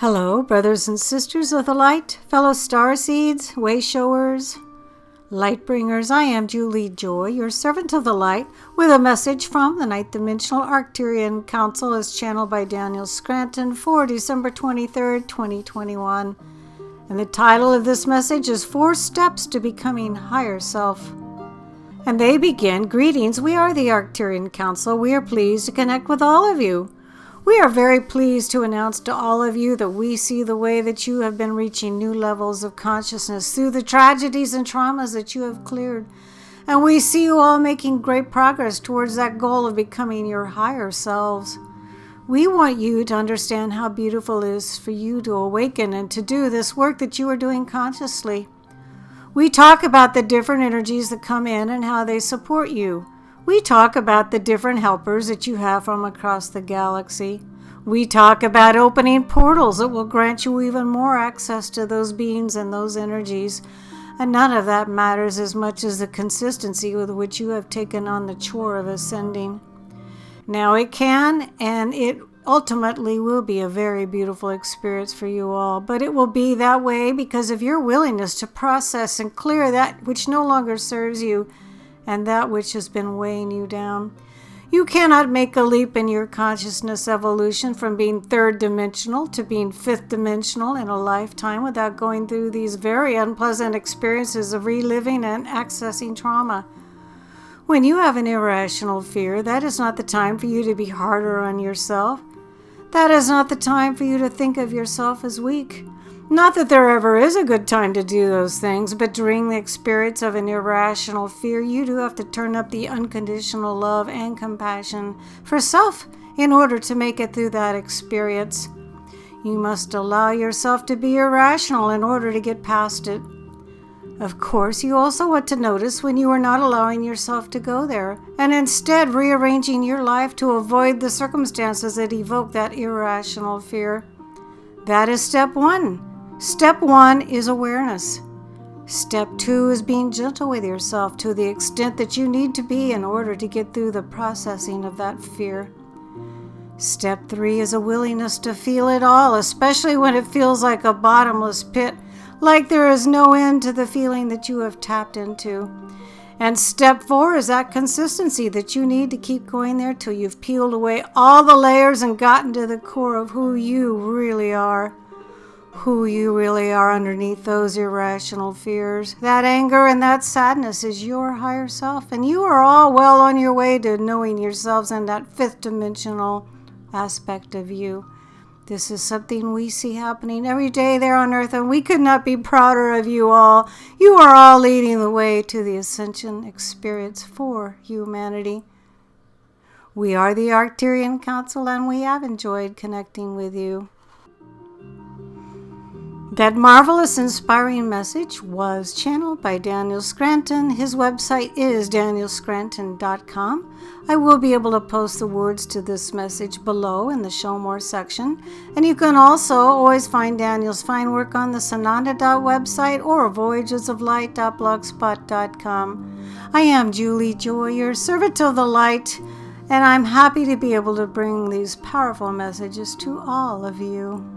Hello, brothers and sisters of the light, fellow starseeds, way showers, light bringers. I am Julie Joy, your servant of the light, with a message from the ninth dimensional Arcturian Council as channeled by Daniel Scranton for December 23rd, 2021. And the title of this message is 4 Steps to Becoming Higher Self. And they begin, greetings, we are the Arcturian Council. We are pleased to connect with all of you. We are very pleased to announce to all of you that we see the way that you have been reaching new levels of consciousness through the tragedies and traumas that you have cleared. And we see you all making great progress towards that goal of becoming your higher selves. We want you to understand how beautiful it is for you to awaken and to do this work that you are doing consciously. We talk about the different energies that come in and how they support you. We talk about the different helpers that you have from across the galaxy. We talk about opening portals that will grant you even more access to those beings and those energies. And none of that matters as much as the consistency with which you have taken on the chore of ascending. Now it can, and it ultimately will be a very beautiful experience for you all, but it will be that way because of your willingness to process and clear that which no longer serves you and that which has been weighing you down. You cannot make a leap in your consciousness evolution from being third dimensional to being fifth dimensional in a lifetime without going through these very unpleasant experiences of reliving and accessing trauma. When you have an irrational fear, that is not the time for you to be harder on yourself. That is not the time for you to think of yourself as weak. Not that there ever is a good time to do those things, but during the experience of an irrational fear, you do have to turn up the unconditional love and compassion for self in order to make it through that experience. You must allow yourself to be irrational in order to get past it. Of course, you also want to notice when you are not allowing yourself to go there, and instead rearranging your life to avoid the circumstances that evoke that irrational fear. That is step 1. Step 1 is awareness. Step 2 is being gentle with yourself to the extent that you need to be in order to get through the processing of that fear. Step 3 is a willingness to feel it all, especially when it feels like a bottomless pit, like there is no end to the feeling that you have tapped into. And step 4 is that consistency that you need to keep going there till you've peeled away all the layers and gotten to the core of who you really are. Who you really are underneath those irrational fears. That anger and that sadness is your higher self, and you are all well on your way to knowing yourselves and that fifth dimensional aspect of you. This is something we see happening every day there on Earth, and we could not be prouder of you all. You are all leading the way to the ascension experience for humanity. We are the Arcturian Council, and we have enjoyed connecting with you. That marvelous, inspiring message was channeled by Daniel Scranton. His website is danielscranton.com. I will be able to post the words to this message below in the Show More section. And you can also always find Daniel's fine work on the Sananda website or voyagesoflight.blogspot.com. I am Julie Joy, your servant of the light, and I'm happy to be able to bring these powerful messages to all of you.